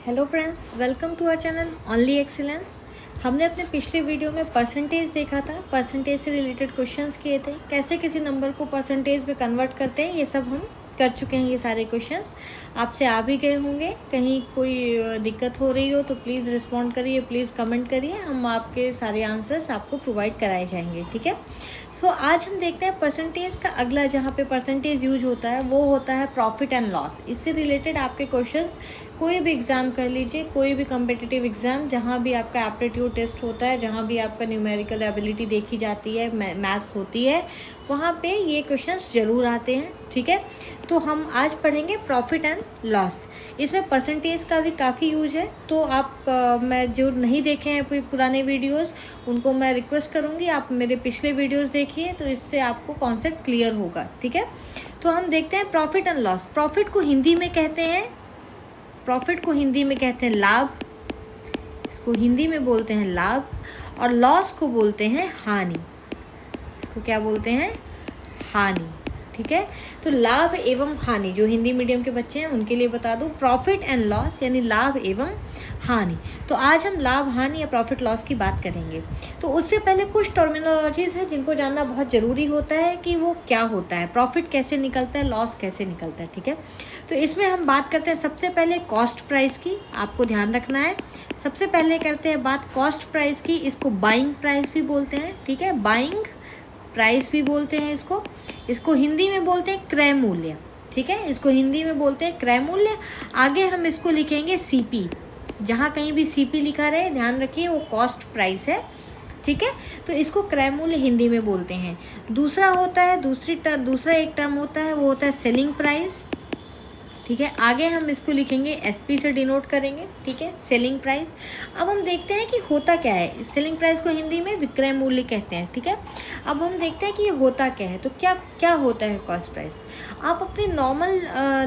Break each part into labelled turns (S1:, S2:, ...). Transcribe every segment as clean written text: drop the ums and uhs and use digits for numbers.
S1: Hello friends, welcome to our channel only excellence. हमने अपने पिछले वीडियो में परसेंटेज देखा था, परसेंटेज से रिलेटेड क्वेश्चंस किए थे, कैसे किसी नंबर को परसेंटेज में कन्वर्ट करते हैं, ये सब हम कर चुके हैं। ये सारे क्वेश्चंस आपसे आ भी गए होंगे। कहीं कोई दिक्कत हो रही हो तो प्लीज़ रिस्पॉन्ड करिए, प्लीज़ कमेंट करिए, हम आपके सारे आंसर्स आपको प्रोवाइड कराए जाएंगे। ठीक है। सो आज हम देखते हैं परसेंटेज का अगला, जहाँ पे परसेंटेज यूज होता है वो होता है प्रॉफिट एंड लॉस। इससे रिलेटेड आपके क्वेश्चंस कोई भी एग्ज़ाम कर लीजिए, कोई भी कम्पिटिटिव एग्ज़ाम, जहाँ भी आपका एप्टीट्यूड टेस्ट होता है, जहाँ भी आपका न्यूमेरिकल एबिलिटी देखी जाती है, मैथ्स होती है, वहाँ पे ये क्वेश्चंस ज़रूर आते हैं। ठीक है। तो हम आज पढ़ेंगे प्रॉफिट एंड लॉस। इसमें परसेंटेज का भी काफ़ी यूज है। तो आप मैं जो नहीं देखे हैं पुराने वीडियोस, उनको मैं रिक्वेस्ट करूँगी आप मेरे पिछले वीडियोस देखिए, तो इससे आपको कॉन्सेप्ट क्लियर होगा। ठीक है। तो हम देखते हैं प्रॉफिट एंड लॉस। प्रॉफिट को हिंदी में कहते हैं लाभ, इसको हिंदी में बोलते हैं लाभ, और लॉस को बोलते हैं हानि। इसको क्या बोलते हैं? हानि। ठीक है। तो लाभ एवं हानि, जो हिंदी मीडियम के बच्चे हैं उनके लिए बता दूं, प्रॉफिट एंड लॉस यानी लाभ एवं हानि। तो आज हम लाभ हानि या प्रॉफिट लॉस की बात करेंगे। तो उससे पहले कुछ टर्मिनोलॉजीज हैं जिनको जानना बहुत ज़रूरी होता है कि वो क्या होता है, प्रॉफिट कैसे निकलता है, लॉस कैसे निकलता है। ठीक है। तो इसमें हम बात करते हैं सबसे पहले कॉस्ट प्राइस की, आपको ध्यान रखना है। सबसे पहले करते हैं बात कॉस्ट प्राइस की। इसको बाइंग प्राइस भी बोलते हैं। ठीक है, बाइंग प्राइस भी बोलते हैं इसको हिंदी में बोलते हैं क्रय मूल्य। ठीक है, इसको हिंदी में बोलते हैं क्रय मूल्य। आगे हम इसको लिखेंगे सीपी। जहाँ कहीं भी सीपी लिखा रहे ध्यान रखिए वो कॉस्ट प्राइस है। ठीक है। तो इसको क्रय मूल्य हिंदी में बोलते हैं। दूसरा एक टर्म होता है, वो होता है सेलिंग प्राइस। ठीक है, आगे हम इसको लिखेंगे एसपी से डिनोट करेंगे। ठीक है, सेलिंग प्राइस। अब हम देखते हैं कि होता क्या है। सेलिंग प्राइस को हिंदी में विक्रय मूल्य कहते हैं। ठीक है। अब हम देखते हैं कि ये होता क्या है। तो क्या होता है कॉस्ट प्राइस। आप अपनी नॉर्मल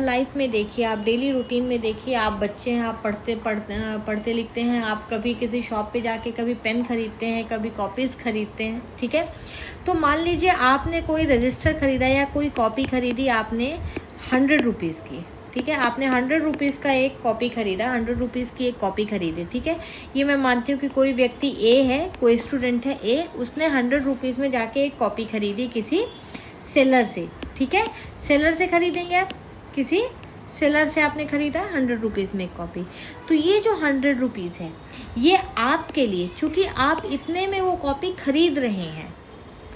S1: लाइफ में देखिए, आप डेली रूटीन में देखिए, आप बच्चे हैं, आप पढ़ते लिखते हैं, आप कभी किसी शॉप पे जाके कभी पेन खरीदते हैं, कभी कॉपीज़ खरीदते हैं। ठीक है। तो मान लीजिए आपने कोई रजिस्टर खरीदा या कोई कॉपी खरीदी आपने 100 रुपीज़ की। ठीक है, आपने 100 रुपीज़ का एक कॉपी खरीदा, 100 रुपीज़ की एक कॉपी खरीदी। ठीक है, ये मैं मानती हूँ कि कोई व्यक्ति ए है, कोई स्टूडेंट है ए, उसने 100 रुपीज़ में जाके एक कॉपी खरीदी किसी सेलर से। ठीक है, सेलर से खरीदेंगे आप, किसी सेलर से आपने खरीदा 100 रुपीज़ में एक कॉपी। तो ये जो 100 रुपीज़ है ये आपके लिए, चूँकि आप इतने में वो कॉपी खरीद रहे हैं,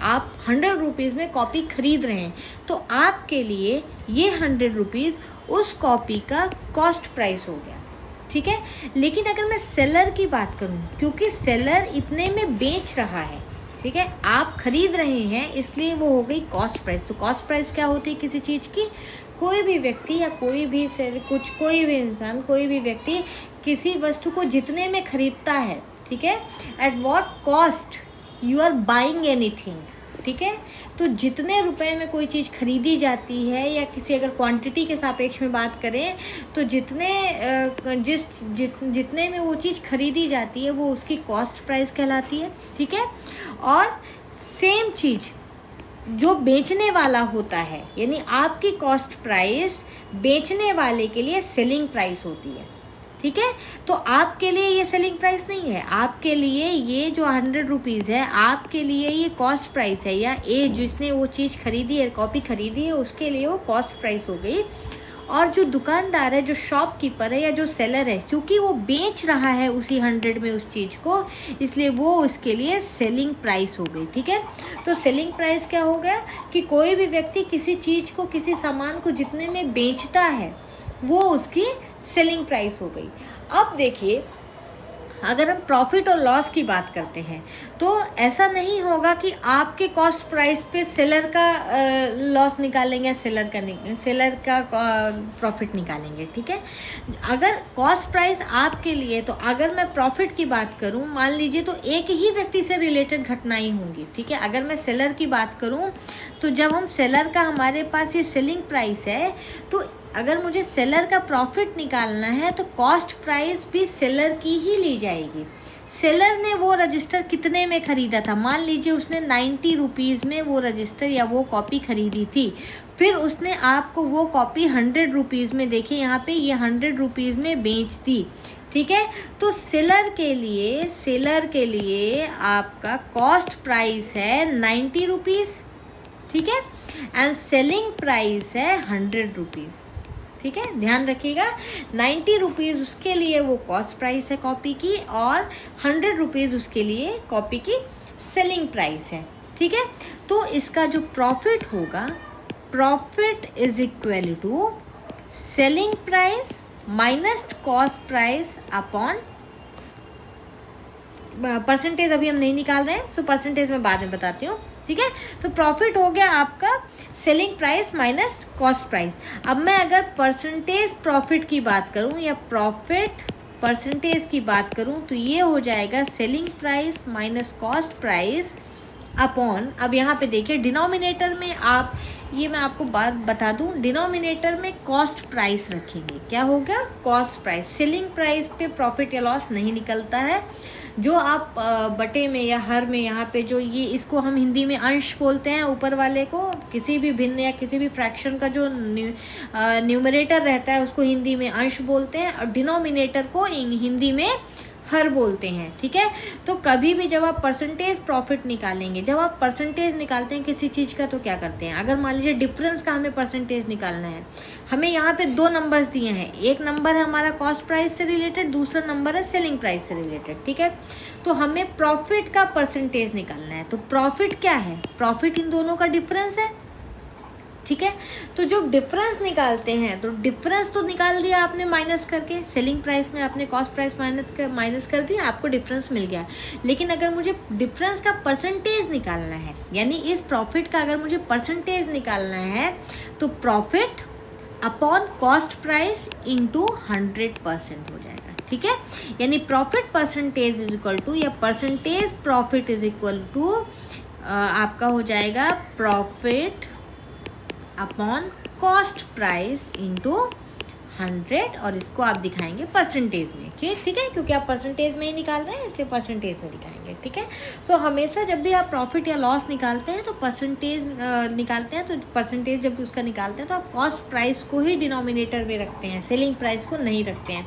S1: आप 100 रुपीज़ में कॉपी खरीद रहे हैं, तो आपके लिए ये 100 रुपीज़ उस कॉपी का कॉस्ट प्राइस हो गया। ठीक है। लेकिन अगर मैं सेलर की बात करूं, क्योंकि सेलर इतने में बेच रहा है, ठीक है, आप खरीद रहे हैं, इसलिए वो हो गई कॉस्ट प्राइस। तो कॉस्ट प्राइस क्या होती है किसी चीज़ की? कोई भी व्यक्ति या कोई भी इंसान, कोई भी व्यक्ति किसी वस्तु को जितने में खरीदता है, ठीक है, at what cost you are buying anything. ठीक है। तो जितने रुपए में कोई चीज़ खरीदी जाती है, या किसी अगर क्वांटिटी के सापेक्ष में बात करें, तो जितने में वो चीज़ खरीदी जाती है वो उसकी कॉस्ट प्राइस कहलाती है। ठीक है। और सेम चीज़ जो बेचने वाला होता है, यानी आपकी कॉस्ट प्राइस बेचने वाले के लिए सेलिंग प्राइस होती है। ठीक है। तो आपके लिए ये सेलिंग प्राइस नहीं है, आपके लिए ये जो 100 रुपीज़ है आपके लिए ये कॉस्ट प्राइस है, या ए जिसने वो चीज़ खरीदी है, कॉपी खरीदी है, उसके लिए वो कॉस्ट प्राइस हो गई। और जो दुकानदार है, जो शॉपकीपर है या जो सेलर है, क्योंकि वो बेच रहा है उसी 100 में उस चीज़ को, इसलिए वो उसके लिए सेलिंग प्राइस हो गई। ठीक है। तो सेलिंग प्राइस क्या हो गया कि कोई भी व्यक्ति किसी चीज़ को, किसी सामान को जितने में बेचता है वो उसकी सेलिंग प्राइस हो गई। अब देखिए, अगर हम प्रॉफिट और लॉस की बात करते हैं तो ऐसा नहीं होगा कि आपके कॉस्ट प्राइस पे सेलर का लॉस निकालेंगे, सेलर का प्रॉफिट निकालेंगे। ठीक है। अगर कॉस्ट प्राइस आपके लिए, तो अगर मैं प्रॉफिट की बात करूं, मान लीजिए, तो एक ही व्यक्ति से रिलेटेड घटनाएं होंगी। ठीक है। अगर मैं सेलर की बात करूं, तो जब हम सेलर का, हमारे पास ये सेलिंग प्राइस है, तो अगर मुझे सेलर का प्रॉफिट निकालना है तो कॉस्ट प्राइस भी सेलर की ही ली जाएगी। सेलर ने वो रजिस्टर कितने में ख़रीदा था, मान लीजिए उसने 90 रुपीज़ में वो रजिस्टर या वो कॉपी ख़रीदी थी, फिर उसने आपको वो कॉपी 100 रुपीज़ में, देखिए यहाँ पे ये 100 रुपीज़ में बेच दी, ठीक है। तो सेलर के लिए आपका कॉस्ट प्राइस है 90 रुपीज़, ठीक है, एंड सेलिंग प्राइस है 100 रुपीज़, ठीक है। ध्यान रखिएगा, 90 रुपीज़ उसके लिए वो कॉस्ट प्राइस है कॉपी की, और 100 रुपीज़ उसके लिए कॉपी की सेलिंग प्राइस है, ठीक है। तो इसका जो प्रॉफिट होगा, profit is equal to selling price minus cost price upon percentage. अभी हम नहीं निकाल रहे हैं, सो परसेंटेज मैं बाद में बताती हूँ, ठीक है। तो प्रॉफिट हो गया आपका selling price minus cost price. अब मैं अगर परसेंटेज प्रॉफिट की बात करूं या प्रॉफिट परसेंटेज की बात करूं, तो ये हो जाएगा selling price minus cost price upon, अब यहाँ पे देखिए डिनोमिनेटर में आप, ये मैं आपको बात बता दूं, डिनोमिनेटर में कॉस्ट प्राइस रखेंगे। क्या होगा? Cost price. सेलिंग प्राइस पे प्रॉफिट या लॉस नहीं निकलता है। जो आप बटे में या हर में, यहाँ पे जो ये, इसको हम हिंदी में अंश बोलते हैं, ऊपर वाले को किसी भी भिन्न या किसी भी फ्रैक्शन का जो न्यूमरेटर रहता है उसको हिंदी में अंश बोलते हैं, और डिनोमिनेटर को हिंदी में हर बोलते हैं, ठीक है। तो कभी भी जब आप परसेंटेज प्रॉफिट निकालेंगे, जब आप परसेंटेज निकालते हैं किसी चीज़ का, तो क्या करते हैं, अगर मान लीजिए डिफरेंस का हमें परसेंटेज निकालना है, हमें यहाँ पे 2 नंबर्स दिए हैं, एक नंबर है हमारा कॉस्ट प्राइस से रिलेटेड, दूसरा नंबर है सेलिंग प्राइस से रिलेटेड, ठीक है। तो हमें प्रॉफिट का परसेंटेज निकालना है। तो प्रॉफिट क्या है? प्रॉफिट इन दोनों का डिफरेंस है, ठीक है। तो जो डिफरेंस निकालते हैं, तो डिफरेंस तो निकाल दिया आपने माइनस करके, सेलिंग प्राइस में आपने कॉस्ट प्राइस माइनस कर दिया, आपको डिफरेंस मिल गया। लेकिन अगर मुझे डिफरेंस का परसेंटेज निकालना है, यानी इस प्रॉफिट का अगर मुझे परसेंटेज निकालना है, तो profit upon cost price into 100% हो जाएगा, ठीक है। यानी profit percentage is equal to, या percentage profit is equal to आपका हो जाएगा profit upon cost price into 100, और इसको आप दिखाएंगे परसेंटेज में, ठीक है, क्योंकि आप परसेंटेज में ही निकाल रहे हैं इसलिए परसेंटेज में दिखाएंगे, ठीक है। तो हमेशा जब भी आप प्रॉफिट या लॉस निकालते हैं तो परसेंटेज निकालते हैं, तो परसेंटेज जब उसका निकालते हैं तो आप कॉस्ट प्राइस को ही डिनोमिनेटर में रखते हैं, सेलिंग प्राइस को नहीं रखते हैं।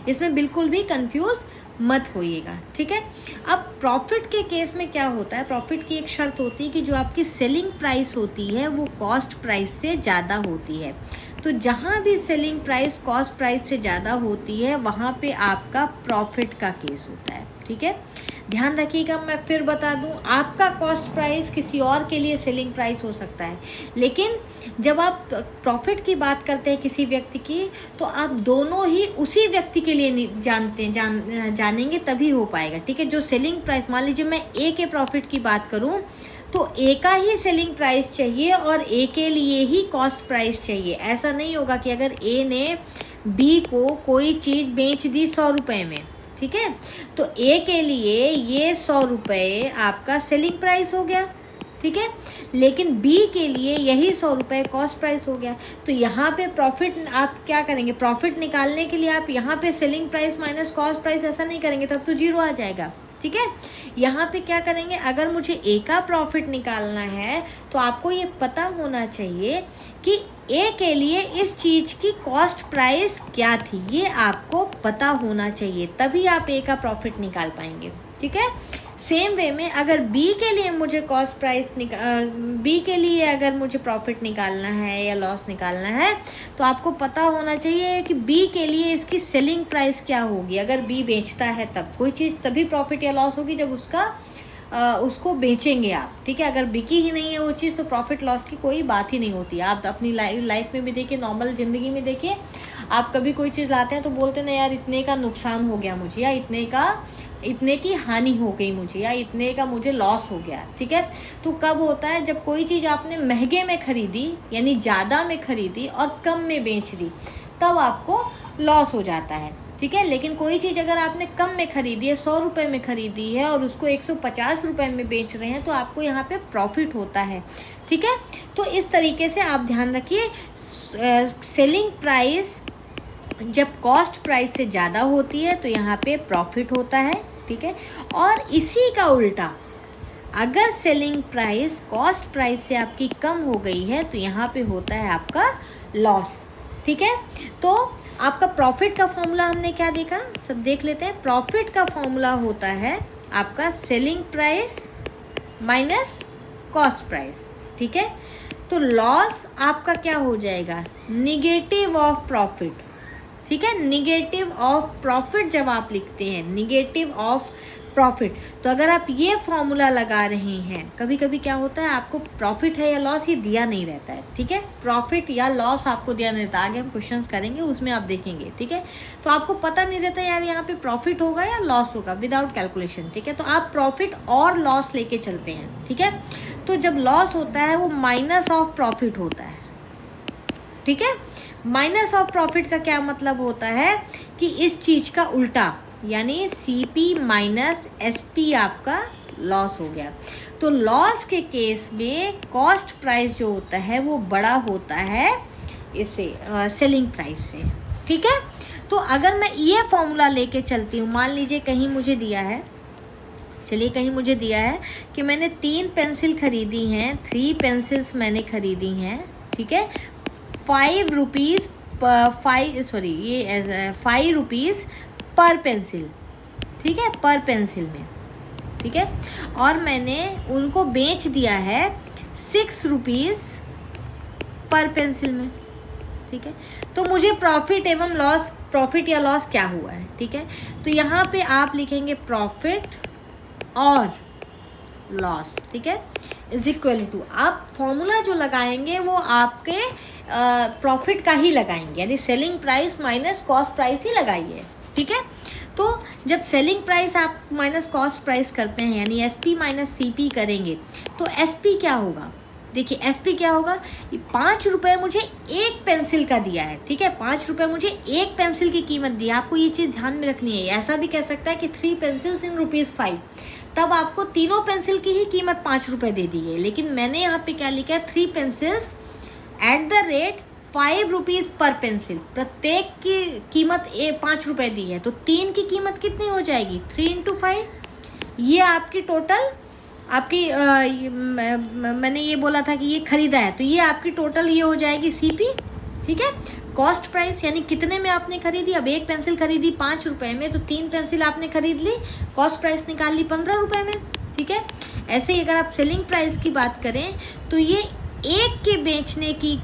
S1: इसमें बिल्कुल भी कंफ्यूज मत होइएगा, ठीक है। अब प्रॉफिट के केस में क्या होता है, प्रॉफिट की एक शर्त होती है कि जो आपकी सेलिंग प्राइस होती है वो कॉस्ट प्राइस से ज़्यादा होती है। तो जहाँ भी सेलिंग प्राइस कॉस्ट प्राइस से ज़्यादा होती है वहाँ पे आपका प्रॉफिट का केस होता है, ठीक है। ध्यान रखिएगा, मैं फिर बता दूं, आपका कॉस्ट प्राइस किसी और के लिए सेलिंग प्राइस हो सकता है, लेकिन जब आप प्रॉफिट की बात करते हैं किसी व्यक्ति की, तो आप दोनों ही उसी व्यक्ति के लिए जानेंगे तभी हो पाएगा, ठीक है। जो सेलिंग प्राइस, मान लीजिए मैं ए के प्रॉफिट की बात करूं, तो ए का ही सेलिंग प्राइस चाहिए और ए के लिए ही कॉस्ट प्राइस चाहिए। ऐसा नहीं होगा कि अगर ए ने बी को कोई चीज़ बेच दी 100 रुपये में, ठीक है, तो ए के लिए ये 100 रुपये आपका सेलिंग प्राइस हो गया, ठीक है, लेकिन बी के लिए यही 100 रुपये कॉस्ट प्राइस हो गया। तो यहाँ पे प्रॉफिट आप क्या करेंगे, प्रॉफिट निकालने के लिए आप यहाँ पे selling price minus cost price ऐसा नहीं करेंगे, तब तो जीरो आ जाएगा, ठीक है। यहाँ पे क्या करेंगे, अगर मुझे ए का प्रॉफिट निकालना है तो आपको ये पता होना चाहिए कि ए के लिए इस चीज़ की कॉस्ट प्राइस क्या थी, ये आपको पता होना चाहिए, तभी आप ए का प्रॉफिट निकाल पाएंगे, ठीक है। सेम वे में अगर बी के लिए मुझे कॉस्ट प्राइस बी के लिए अगर मुझे प्रॉफिट निकालना है या लॉस निकालना है, तो आपको पता होना चाहिए कि बी के लिए इसकी सेलिंग प्राइस क्या होगी। अगर बी बेचता है तब कोई चीज़, तभी प्रॉफिट या लॉस होगी जब उसको बेचेंगे आप, ठीक है। अगर बिकी ही नहीं है वो चीज़, तो प्रॉफिट लॉस की कोई बात ही नहीं होती। आप अपनी लाइफ में भी देखिए, नॉर्मल ज़िंदगी में देखिए, आप कभी कोई चीज़ लाते हैं तो बोलते ना यार इतने का नुकसान हो गया मुझे, या इतने की हानि हो गई मुझे, या इतने का मुझे लॉस हो गया, ठीक है। तो कब होता है, जब कोई चीज़ आपने महंगे में ख़रीदी, यानी ज़्यादा में ख़रीदी और कम में बेच दी, तब आपको लॉस हो जाता है, ठीक है। लेकिन कोई चीज़ अगर आपने कम में ख़रीदी है, 100 रुपये में ख़रीदी है और उसको 150 रुपये में बेच रहे हैं, तो आपको यहाँ पे प्रॉफिट होता है, ठीक है। तो इस तरीके से आप ध्यान रखिए, सेलिंग प्राइस जब कॉस्ट प्राइस से ज़्यादा होती है तो यहाँ पे प्रॉफिट होता है, ठीक है। और इसी का उल्टा अगर सेलिंग प्राइस कॉस्ट प्राइस से आपकी कम हो गई है तो यहाँ पे होता है आपका लॉस। ठीक है, तो आपका प्रॉफिट का फॉर्मूला हमने क्या देखा, सब देख लेते हैं। प्रॉफिट का फॉर्मूला होता है आपका selling price minus cost price. ठीक है, तो लॉस आपका क्या हो जाएगा, निगेटिव ऑफ प्रॉफिट। ठीक है, निगेटिव ऑफ प्रॉफिट जब आप लिखते हैं, निगेटिव ऑफ प्रॉफिट, तो अगर आप ये फॉर्मूला लगा रहे हैं, कभी कभी क्या होता है आपको प्रॉफिट है या लॉस ये दिया नहीं रहता है। ठीक है, प्रॉफिट या लॉस आपको दिया नहीं रहता, आगे हम क्वेश्चंस करेंगे उसमें आप देखेंगे। ठीक है, तो आपको पता नहीं रहता यार यहाँ पे प्रॉफिट होगा या लॉस होगा विदाउट कैलकुलेशन। ठीक है, तो आप प्रॉफिट और लॉस लेके चलते हैं। ठीक है, तो जब लॉस होता है वो माइनस ऑफ प्रॉफिट होता है। ठीक है, माइनस ऑफ प्रॉफिट का क्या मतलब होता है कि इस चीज़ का उल्टा, यानी CP माइनस SP आपका लॉस हो गया। तो लॉस के केस में कॉस्ट प्राइस जो होता है वो बड़ा होता है इससे सेलिंग प्राइस से। ठीक है, तो अगर मैं ये फॉर्मूला लेके चलती हूँ, मान लीजिए कहीं मुझे दिया है, चलिए कहीं मुझे दिया है कि मैंने 3 पेंसिल खरीदी हैं, 3 पेंसिल्स मैंने खरीदी हैं। ठीक है, 5 रुपीज़ पर पेंसिल। ठीक है, पर पेंसिल में। ठीक है, और मैंने उनको बेच दिया है 6 रुपीज़ पर पेंसिल में। ठीक है, तो मुझे प्रॉफिट एवं लॉस, प्रॉफिट या लॉस क्या हुआ है। ठीक है, तो यहाँ पे आप लिखेंगे प्रॉफिट और लॉस। ठीक है, इज इक्वल टू, आप फॉर्मूला जो लगाएंगे वो आपके प्रॉफिट का ही लगाएंगे, यानी selling price minus cost price ही लगाइए। ठीक है, तो जब सेलिंग प्राइस आप माइनस कॉस्ट प्राइस करते हैं, यानी SP माइनस CP करेंगे, तो SP क्या होगा, देखिए SP क्या होगा, 5 रुपये मुझे एक पेंसिल का दिया है। ठीक है, 5 रुपये मुझे एक पेंसिल की कीमत दी है। आपको ये चीज़ ध्यान में रखनी है। ऐसा भी कह सकता है कि 3 पेंसिल्स इन ₹5, तब आपको तीनों पेंसिल की ही कीमत 5 रुपये दे दी है। लेकिन मैंने यहाँ पे क्या लिखा है, 3 pencils at the rate 5 rupees पर पेंसिल, प्रत्येक की कीमत 5 रुपये दी है, तो 3 की कीमत कितनी हो जाएगी, 3 × 5। ये आपकी टोटल, आपकी मैंने ये बोला था कि ये खरीदा है, तो ये आपकी टोटल ये हो जाएगी CP। ठीक है, कॉस्ट प्राइस यानी कितने में आपने खरीदी, अब एक पेंसिल खरीदी 5 रुपये में, तो 3 पेंसिल आपने खरीद ली, कॉस्ट प्राइस निकाल ली 15 रुपये में। ठीक है, ऐसे ही अगर आप सेलिंग प्राइस की बात करें तो ये एक के बेचने की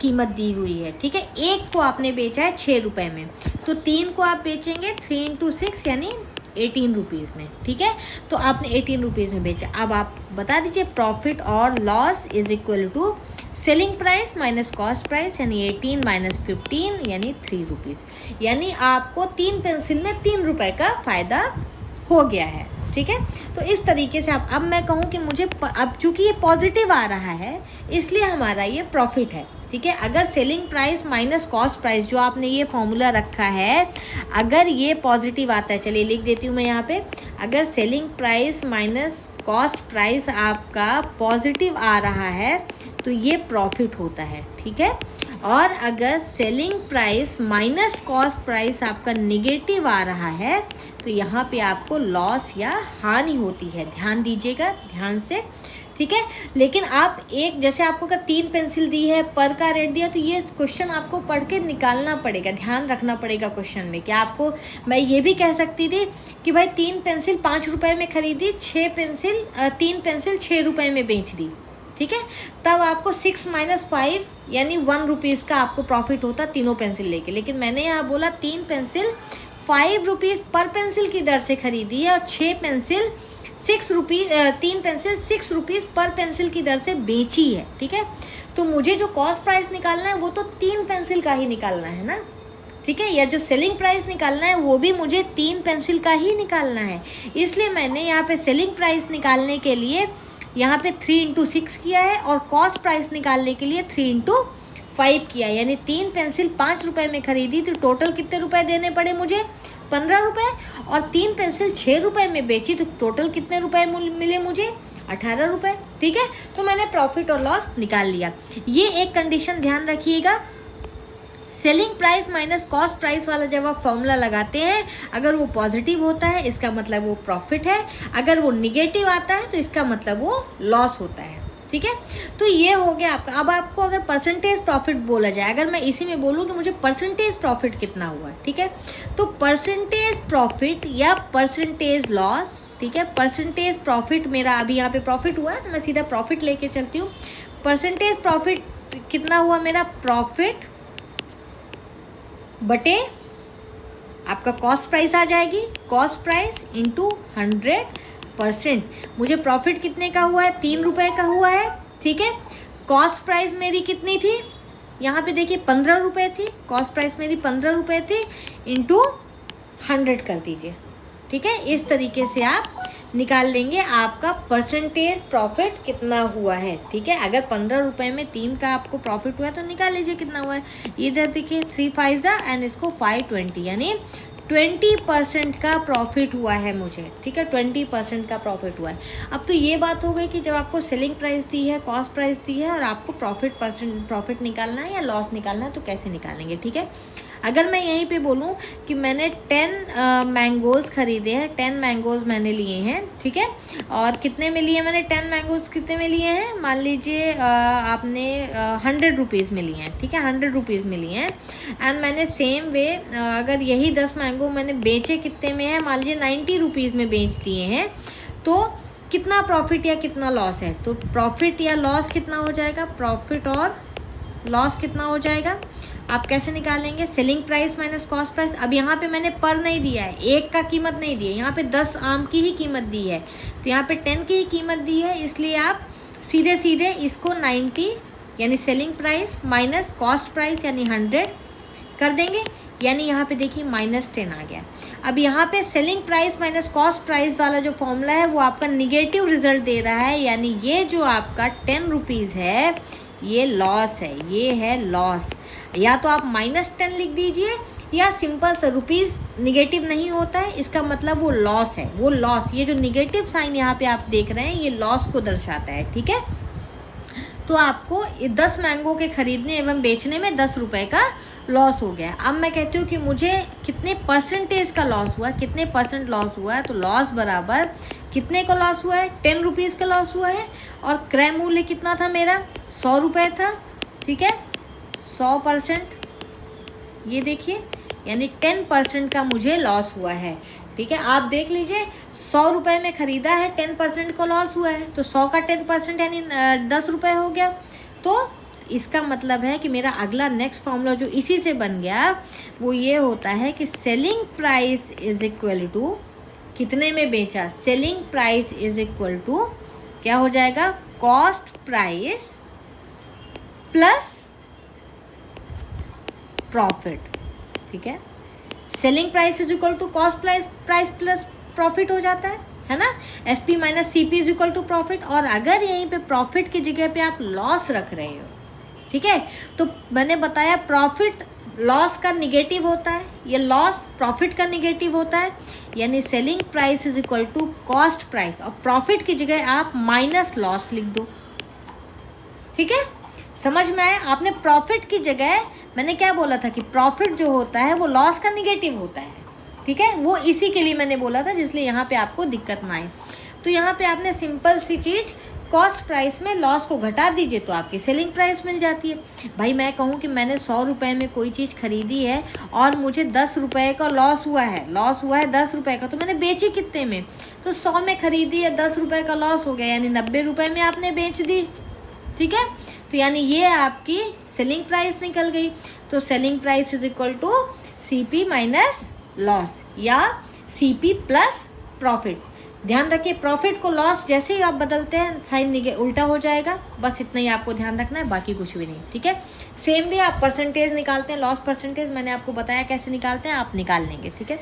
S1: कीमत दी हुई है। ठीक है, एक को आपने बेचा है 6 रुपये में, तो 3 को आप बेचेंगे 3 × 6 यानी 18 रुपीज़ में। ठीक है, तो आपने 18 रुपीज़ में बेचा। अब आप बता दीजिए प्रॉफिट और loss is equal to selling price minus cost price, यानी 18 माइनस 15 यानी 3 रुपीज़, यानी आपको 3 पेंसिल में 3 रुपये का फ़ायदा हो गया है। ठीक है, तो इस तरीके से आप, अब मैं कहूँ कि मुझे अब चूँकि ये पॉजिटिव आ रहा है इसलिए हमारा ये प्रॉफिट है। ठीक है, अगर selling price minus cost price जो आपने ये फॉर्मूला रखा है, अगर ये पॉजिटिव आता है, चलिए लिख देती हूँ मैं यहाँ पे, अगर selling price minus cost price आपका पॉजिटिव आ रहा है तो ये प्रॉफिट होता है। ठीक है, और अगर selling price minus cost price आपका निगेटिव आ रहा है तो यहाँ पे आपको लॉस या हानि होती है। ध्यान दीजिएगा ध्यान से। ठीक है, लेकिन आप एक, जैसे आपको अगर 3 पेंसिल दी है, पर का रेट दिया, तो ये क्वेश्चन आपको पढ़ के निकालना पड़ेगा, ध्यान रखना पड़ेगा क्वेश्चन में। क्या आपको, मैं ये भी कह सकती थी कि भाई 3 पेंसिल 5 रुपये में खरीदी, 3 पेंसिल 6 रुपये में बेच दी। ठीक है, तब आपको 6 - 5 यानी 1 रुपीज़ का आपको प्रॉफिट होता तीनों पेंसिल लेके। लेकिन मैंने यहाँ बोला 3 पेंसिल 5 रुपीज़ पर पेंसिल की दर से खरीदी है और 3 पेंसिल 6 रुपीज़ पर पेंसिल की दर से बेची है। ठीक है, तो मुझे जो कॉस्ट प्राइस निकालना है वो तो 3 पेंसिल का ही निकालना है ना। ठीक है, या जो सेलिंग प्राइस निकालना है वो भी मुझे 3 पेंसिल का ही निकालना है। इसलिए मैंने यहाँ पे सेलिंग प्राइस निकालने के लिए यहाँ पे 3 × 6 किया है और कॉस्ट प्राइस निकालने के लिए 3 × 5 किया, यानी 3 पेंसिल 5 रुपये में खरीदी तो टोटल कितने रुपए देने पड़े मुझे, 15 रुपये, और 3 पेंसिल 6 रुपये में बेची तो टोटल कितने रुपए मिले मुझे, 18 रुपये। ठीक है, तो मैंने प्रॉफिट और लॉस निकाल लिया। ये एक कंडीशन ध्यान रखिएगा, selling price minus cost price वाला जब आप फॉर्मूला लगाते हैं, अगर वो पॉजिटिव होता है इसका मतलब वो प्रॉफिट है, अगर वो निगेटिव आता है तो इसका मतलब वो लॉस होता है। ठीक है, तो ये हो गया आपका। अब आपको अगर परसेंटेज प्रॉफिट बोला जाए, अगर मैं इसी में बोलूँ कि मुझे परसेंटेज प्रॉफिट कितना हुआ है, ठीक है, तो परसेंटेज प्रॉफिट या परसेंटेज लॉस, ठीक है, परसेंटेज प्रॉफिट मेरा अभी यहाँ पे प्रॉफिट हुआ है तो मैं सीधा प्रॉफिट लेके चलती हूँ। परसेंटेज प्रॉफिट कितना हुआ मेरा, प्रॉफिट बटे आपका कॉस्ट प्राइस आ जाएगी, कॉस्ट प्राइस इंटू 100%। मुझे प्रॉफिट कितने का हुआ है, 3 रुपये का हुआ है। ठीक है, कॉस्ट प्राइस मेरी कितनी थी, यहाँ पे देखिए 15 रुपये थी, कॉस्ट प्राइस मेरी 15 रुपये थी, इंटू 100 कर दीजिए। ठीक है, इस तरीके से आप निकाल लेंगे आपका परसेंटेज प्रॉफिट कितना हुआ है। ठीक है, अगर 15 रुपये में 3 का आपको प्रॉफिट हुआ है तो निकाल लीजिए कितना हुआ है। इधर देखिए 3 5 एंड इसको 520, यानी 20% का प्रॉफिट हुआ है मुझे। ठीक है, 20% का प्रॉफिट हुआ है। अब तो ये बात हो गई कि जब आपको सेलिंग प्राइस दी है, कॉस्ट प्राइस दी है और आपको प्रॉफिट निकालना है या लॉस निकालना है तो कैसे निकालेंगे। ठीक है, अगर मैं यहीं पे बोलूँ कि मैंने 10 मैंगोज़ ख़रीदे हैं, 10 मैंगोज़ मैंने लिए हैं। ठीक है, और कितने में लिए मैंने 10 मैंगोज़, कितने में लिए हैं, मान लीजिए आपने 100 रुपीज़ में लिए हैं। ठीक है, 100 रुपीज़ में लिए हैं। एंड मैंने सेम वे अगर यही 10 मैंगो मैंने बेचे कितने में है, मान लीजिए 90 रुपीज़ में बेच दिए हैं, तो कितना प्रॉफिट या कितना लॉस है। तो प्रॉफिट या लॉस कितना हो जाएगा, प्रॉफिट और लॉस कितना हो जाएगा, आप कैसे निकालेंगे, selling price minus cost price. अब यहाँ पे मैंने पर नहीं दिया है, एक का कीमत नहीं दी है, यहाँ पे 10 आम की ही कीमत दी है, तो यहाँ पे 10 की ही कीमत दी है, इसलिए आप सीधे सीधे इसको 90 यानी selling price minus cost price यानी 100 कर देंगे, यानी यहाँ पे देखिए -10 आ गया। अब यहाँ पे selling price minus cost price वाला जो फॉर्मूला है वो आपका निगेटिव रिजल्ट दे रहा है, यानी ये जो आपका 10 रुपीज़ है ये लॉस है, ये है लॉस। या तो आप -10 लिख दीजिए या सिंपल सा रुपीज़ निगेटिव नहीं होता है, इसका मतलब वो लॉस है, वो लॉस, ये जो निगेटिव साइन यहाँ पे आप देख रहे हैं ये लॉस को दर्शाता है। ठीक है, तो आपको 10 मैंगो के खरीदने एवं बेचने में 10 रुपये का लॉस हो गया। अब मैं कहती हूँ कि मुझे कितने परसेंटेज का लॉस हुआ, कितने परसेंट लॉस हुआ है, तो लॉस बराबर कितने का लॉस हुआ है, 10 रुपीज़ का लॉस हुआ है और क्रय मूल्य कितना था मेरा, 100 रुपये था। ठीक है, 100%, ये देखिए यानी 10% का मुझे लॉस हुआ है। ठीक है, आप देख लीजिए 100 रुपये में ख़रीदा है, 10% का लॉस हुआ है, तो 100 का 10% यानी 10 रुपये हो गया। तो इसका मतलब है कि मेरा अगला नेक्स्ट फॉर्मूला जो इसी से बन गया वो ये होता है कि selling price is equal to कितने में बेचा, selling price is equal to क्या हो जाएगा, कॉस्ट प्राइस प्लस प्रॉफिट। ठीक है, selling price is equal to cost price plus profit हो जाता है ना, SP minus CP is equal to profit. और अगर यहीं पे प्रॉफिट की जगह पे आप लॉस रख रहे हो, ठीक है, तो मैंने बताया प्रॉफिट लॉस का निगेटिव होता है, ये लॉस प्रॉफिट का निगेटिव होता है, यानी selling price is equal to cost price और प्रॉफिट की जगह आप माइनस लॉस लिख दो। ठीक है, समझ में आया। आपने प्रॉफिट की जगह मैंने क्या बोला था कि प्रॉफिट जो होता है वो लॉस का निगेटिव होता है। ठीक है, वो इसी के लिए मैंने बोला था, जिसलिए यहाँ पे आपको दिक्कत ना आए। तो यहाँ पे आपने सिंपल सी चीज़ कॉस्ट प्राइस में लॉस को घटा दीजिए तो आपकी सेलिंग प्राइस मिल जाती है। भाई मैं कहूँ कि मैंने 100 रुपये में कोई चीज़ खरीदी है और मुझे 10 रुपये का लॉस हुआ है 10 रुपये का, तो मैंने बेची कितने में, तो 100 में खरीदी है, 10 रुपये का लॉस हो गया, यानी 90 रुपये में आपने बेच दी। ठीक है, तो यानी ये आपकी सेलिंग प्राइस निकल गई। तो selling price is equal to CP minus loss या सीपी प्लस प्रॉफिट। ध्यान रखिए प्रॉफिट को लॉस जैसे ही आप बदलते हैं साइन उल्टा हो जाएगा, बस इतना ही आपको ध्यान रखना है, बाकी कुछ भी नहीं। ठीक है, सेम भी आप परसेंटेज निकालते हैं, लॉस परसेंटेज मैंने आपको बताया कैसे निकालते हैं, आप निकाल लेंगे। ठीक है,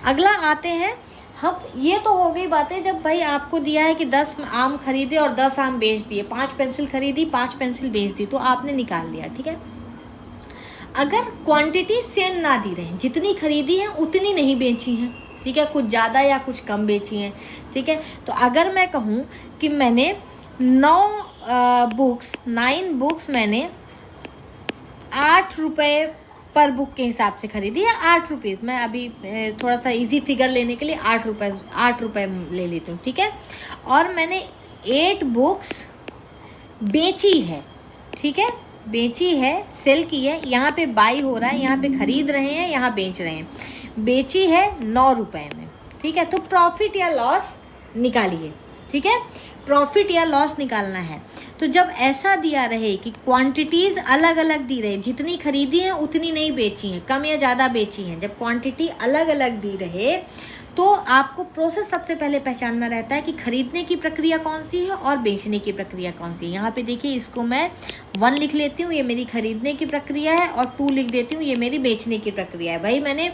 S1: अगला आते हैं हम, ये तो हो गई बातें जब भाई आपको दिया है कि 10 आम खरीदे और 10 आम बेच दिए, 5 पेंसिल खरीदी 5 पेंसिल बेच दी, तो आपने निकाल दिया। ठीक है, अगर क्वांटिटी सेम ना दी रहे, जितनी खरीदी है उतनी नहीं बेची हैं, ठीक है, कुछ ज़्यादा या कुछ कम बेची हैं। ठीक है, तो अगर मैं कहूँ कि मैंने 9 बुक्स मैंने 8 रुपये पर बुक के हिसाब से खरीदी है 8 रुपीज़। मैं अभी थोड़ा सा इजी फिगर लेने के लिए 8 रुपये ले लेती हूँ, ठीक है। और मैंने 8 बुक्स बेची है, ठीक है, बेची है, सेल की है। यहाँ पे बाई हो रहा है, यहाँ पे खरीद रहे हैं, यहाँ बेच रहे हैं। बेची है 9 रुपये में, ठीक है। तो प्रॉफिट या लॉस निकालिए, ठीक है, प्रॉफिट या लॉस निकालना है। तो जब ऐसा दिया रहे कि क्वांटिटीज़ अलग अलग दी रहे, जितनी खरीदी हैं उतनी नहीं बेची हैं, कम या ज़्यादा बेची हैं, जब क्वांटिटी अलग अलग दी रहे तो आपको प्रोसेस सबसे पहले पहचानना रहता है कि खरीदने की प्रक्रिया कौन सी है और बेचने की प्रक्रिया कौन सी है। यहाँ पे देखिए, इसको मैं 1 लिख लेती हूँ, ये मेरी खरीदने की प्रक्रिया है, और 2 लिख देती हूँ, ये मेरी बेचने की प्रक्रिया है। भाई मैंने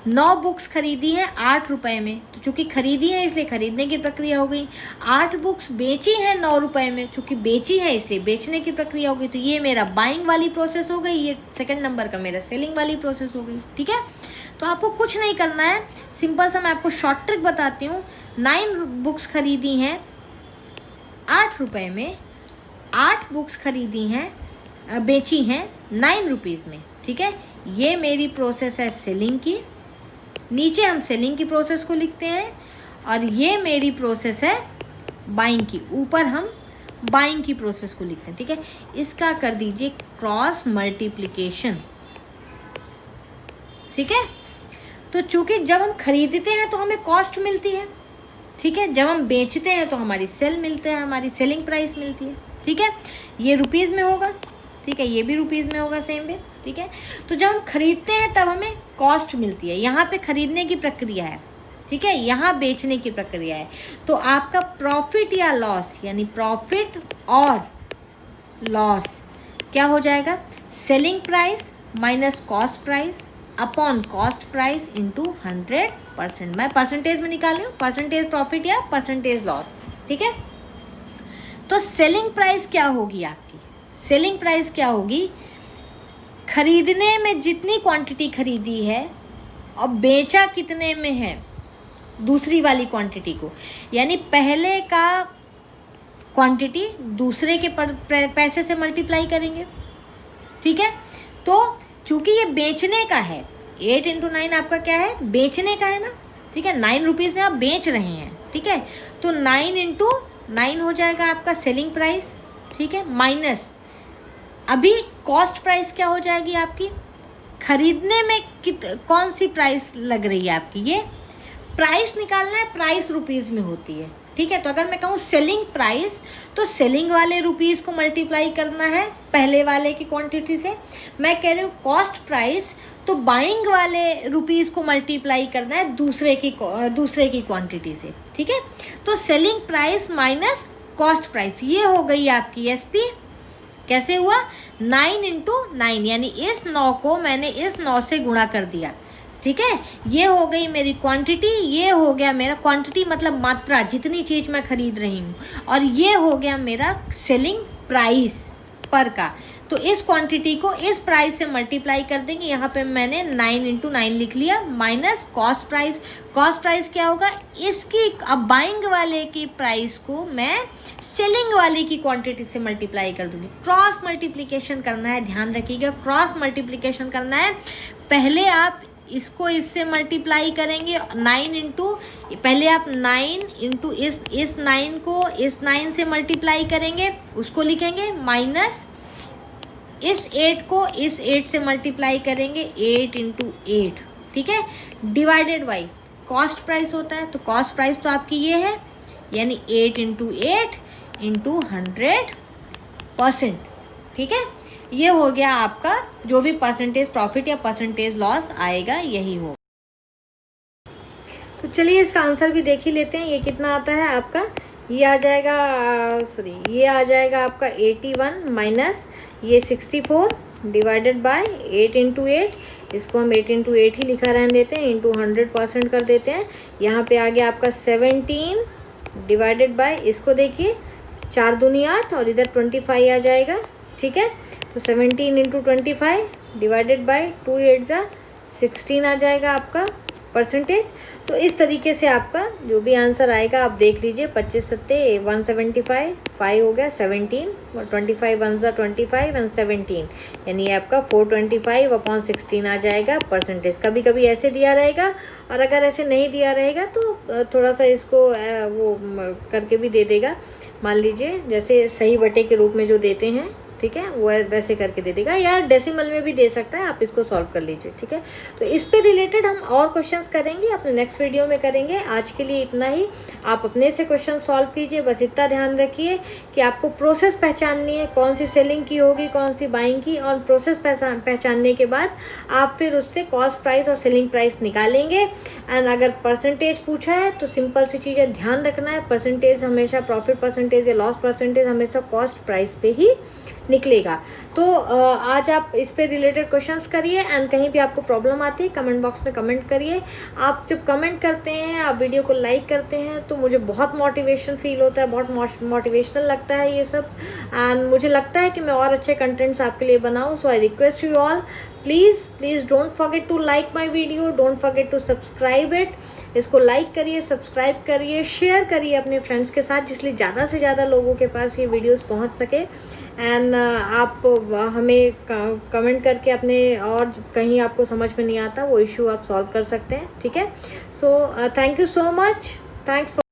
S1: 9 बुक्स खरीदी हैं 8 रुपये में, तो चूँकि खरीदी है इसलिए खरीदने की प्रक्रिया हो गई। 8 बुक्स बेची हैं 9 रुपये में, चूँकि बेची है इसलिए बेचने की प्रक्रिया हो गई। तो ये मेरा बाइंग वाली प्रोसेस हो गई, ये सेकेंड नंबर का मेरा सेलिंग वाली प्रोसेस हो गई, ठीक है। तो आपको कुछ नहीं करना है, सिंपल सा मैं आपको शॉर्ट ट्रिक बताती हूँ। 9 बुक्स खरीदी हैं 8 रुपये में, 8 बुक्स खरीदी हैं, बेची हैं 9 रुपीज़ में, ठीक है। ये मेरी प्रोसेस है सेलिंग की, नीचे हम सेलिंग की प्रोसेस को लिखते हैं, और ये मेरी प्रोसेस है बाइंग की, ऊपर हम बाइंग की प्रोसेस को लिखते हैं, ठीक है। इसका कर दीजिए क्रॉस मल्टीप्लिकेशन, ठीक है। तो चूंकि जब हम खरीदते हैं तो हमें कॉस्ट मिलती है, ठीक है, जब हम बेचते हैं तो हमारी सेल मिलते हैं, हमारी सेलिंग प्राइस मिलती है, ठीक है। ये रुपीज़ में होगा, ठीक है, ये भी रुपीज़ में होगा सेम वे, ठीक है। तो जब हम खरीदते हैं तब हमें कॉस्ट मिलती है, यहाँ पे खरीदने की प्रक्रिया है, ठीक है, यहाँ बेचने की प्रक्रिया है। तो आपका प्रॉफिट या लॉस, यानी प्रॉफिट और लॉस क्या हो जाएगा, selling price minus cost price upon cost price into 100%। मैं परसेंटेज में निकाल रही हूँ, परसेंटेज प्रॉफिट या परसेंटेज लॉस, ठीक है। तो सेलिंग प्राइस क्या होगी आपकी, सेलिंग प्राइस क्या होगी, खरीदने में जितनी क्वांटिटी खरीदी है और बेचा कितने में है दूसरी वाली क्वांटिटी को, यानी पहले का क्वांटिटी दूसरे के पैसे से मल्टीप्लाई करेंगे, ठीक है। तो चूँकि ये बेचने का है, 8 × 9 आपका क्या है, बेचने का है ना, ठीक है, 9 रुपीज़ में आप बेच रहे हैं, ठीक है। तो 9 × 9 हो जाएगा आपका सेलिंग प्राइस, ठीक है, माइनस अभी कॉस्ट प्राइस क्या हो जाएगी आपकी, खरीदने में कौन सी प्राइस लग रही है आपकी, ये प्राइस निकालना है, प्राइस रुपीज़ में होती है, ठीक है। तो अगर मैं कहूँ सेलिंग प्राइस, तो सेलिंग वाले रुपीज़ को मल्टीप्लाई करना है पहले वाले की क्वांटिटी से। मैं कह रही हूँ कॉस्ट प्राइस, तो बाइंग वाले रुपीज़ को मल्टीप्लाई करना है दूसरे की क्वांटिटी से, ठीक है। तो selling price minus cost price, ये हो गई आपकी एसपी। कैसे हुआ, 9 × 9, यानी इस 9 को मैंने इस 9 से गुणा कर दिया, ठीक है। ये हो गई मेरी क्वांटिटी, ये हो गया मेरा क्वांटिटी मतलब मात्रा, जितनी चीज़ मैं खरीद रही हूँ, और ये हो गया मेरा सेलिंग प्राइस पर का। तो इस क्वांटिटी को इस प्राइस से मल्टीप्लाई कर देंगे, यहाँ पे मैंने 9 × 9 लिख लिया, minus cost price. Cost price क्या होगा, इसकी अब बाइंग वाले की प्राइस को मैं सेलिंग वाले की क्वांटिटी से मल्टीप्लाई कर दूँगी। क्रॉस मल्टीप्लिकेशन करना है, ध्यान रखिएगा, क्रॉस मल्टीप्लिकेशन करना है। पहले आप इसको इससे मल्टीप्लाई करेंगे, 9 पहले आप 9 इस 9 को इस 9 से मल्टीप्लाई करेंगे, उसको लिखेंगे, माइनस इस 8 को इस 8 से मल्टीप्लाई करेंगे, 8 × 8, ठीक है, डिवाइडेड बाई कॉस्ट प्राइस होता है। तो कॉस्ट प्राइस तो आपकी ये है, यानी 8 × 8 × 100%, ठीक है। ये हो गया आपका जो भी परसेंटेज प्रॉफिट या परसेंटेज लॉस आएगा, यही होगा। तो चलिए इसका आंसर भी देख ही लेते हैं, ये कितना आता है आपका, ये आ जाएगा, ये आ जाएगा आपका 81 माइनस ये 64 डिवाइडेड बाय 8 × 8, इसको हम 8 × 8 ही लिखा रहने देते हैं, इंटू 100% कर देते हैं। यहाँ पे आ गया आपका 17 डिवाइडेड बाय, इसको देखिए 4 दूनी 8 और इधर 25 आ जाएगा, ठीक है। तो 17 × 25 डिवाइडेड बाय 2 8 16 आ जाएगा आपका परसेंटेज। तो इस तरीके से आपका जो भी आंसर आएगा आप देख लीजिए। 25 सत्ते 175, 5 हो गया 17, 25 1 ज़ा 25 एंड 17, यानी आपका 425/16 आ जाएगा परसेंटेज। कभी कभी ऐसे दिया रहेगा और अगर ऐसे नहीं दिया रहेगा तो थोड़ा सा इसको वो करके भी दे देगा। मान लीजिए जैसे सही बटे के रूप में जो देते हैं, ठीक है, वो वैसे करके दे देगा, या डेसिमल में भी दे सकता है। आप इसको सॉल्व कर लीजिए, ठीक है। तो इस पे रिलेटेड हम और क्वेश्चंस करेंगे, अपने नेक्स्ट वीडियो में करेंगे। आज के लिए इतना ही। आप अपने से क्वेश्चन सॉल्व कीजिए, बस इतना ध्यान रखिए कि आपको प्रोसेस पहचाननी है, कौन सी सेलिंग की होगी, कौन सी बाइंग की, और प्रोसेस पहचानने के बाद आप फिर उससे कॉस्ट प्राइस और सेलिंग प्राइस निकालेंगे। एंड अगर परसेंटेज पूछा है तो सिंपल सी चीज़ है, ध्यान रखना है परसेंटेज हमेशा प्रॉफिट परसेंटेज या लॉस परसेंटेज हमेशा कॉस्ट प्राइस पे ही निकलेगा। तो आज आप इस पे रिलेटेड क्वेश्चंस करिए, एंड कहीं भी आपको प्रॉब्लम आती है कमेंट बॉक्स में कमेंट करिए। आप जब कमेंट करते हैं, आप वीडियो को लाइक करते हैं, तो मुझे बहुत मोटिवेशन फील होता है, बहुत मोटिवेशनल लगता है ये सब, एंड मुझे लगता है कि मैं और अच्छे कंटेंट्स आपके लिए बनाऊँ। So I request you all, please don't forget to like my video, don't forget to subscribe it. इसको लाइक करिए, सब्सक्राइब करिए, शेयर करिए अपने फ्रेंड्स के साथ, जिसलिए ज़्यादा से ज़्यादा लोगों के पास ये वीडियोस पहुंच सके। एंड आप हमें कमेंट करके अपने, और कहीं आपको समझ में नहीं आता वो इशू आप सॉल्व कर सकते हैं, ठीक है। So thank you so much, thanks.